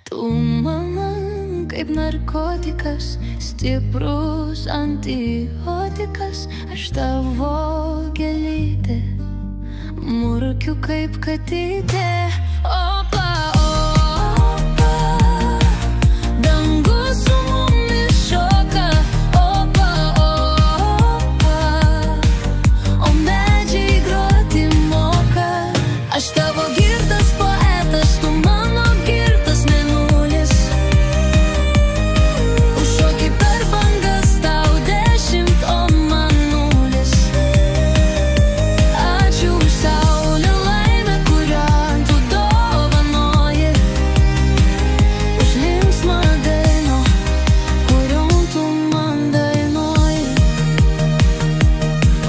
Tu man kaip narkotikas, stiprus antibiotikas. Aš tavo gėlytė, murkiu kaip katytė. Opa, opa, dangus su mumis šoka. Opa, opa, o medžiai groti moka. Aš tavo girtas poetas, tu mano girtas mėnulis. Užšoki per bangas, tau 10, o man 0. Ačiū už saulę, laimę, kurią tu dovanoji. Už linksmą dainą, kurion tu man dainuoji.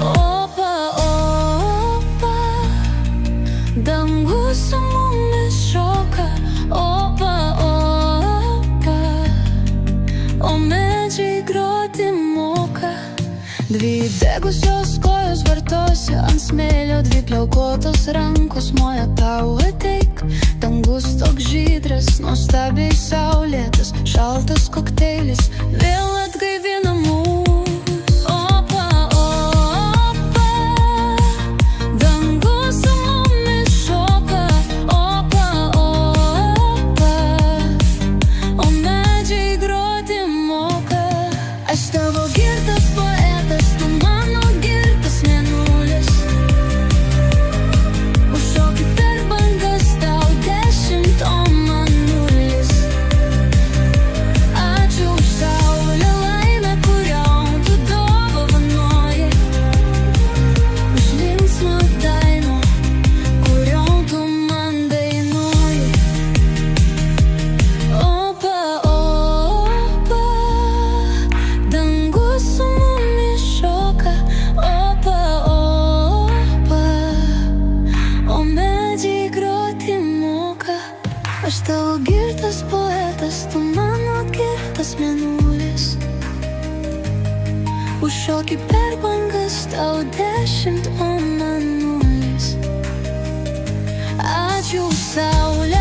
Opa, opa, dangus su mumis šoka. Opa, opa, o medžiai groti moka. Dvi degusios kojos vartosi ant smėlio, dvi pliaukotos rankos moja tau ateik. Dangus toks žydras, nuostabiai saulėtas, šaltas kokteilis vėl atgaivina mus. Opa, opa, dangus su mumis šoka. Opa, opa, o medžiai groti moka. Aš tavo girtas poetas, tu mano girtas mėnulis. Užšoki per bangas, tau 10, o man 0. Ačiū už saulę, laimę, kurion tu dovanoji. Už linksmą dainą, kurion tu man dainuoji. Opa, opa, dangus su mumis šoka. Opa, opa, o medžiai groti moka. Aš tavo girtas poetas, tu mano girtas mėnulis. Užšoki per bangas, tau 10, o man 0. Ačiū už saulę,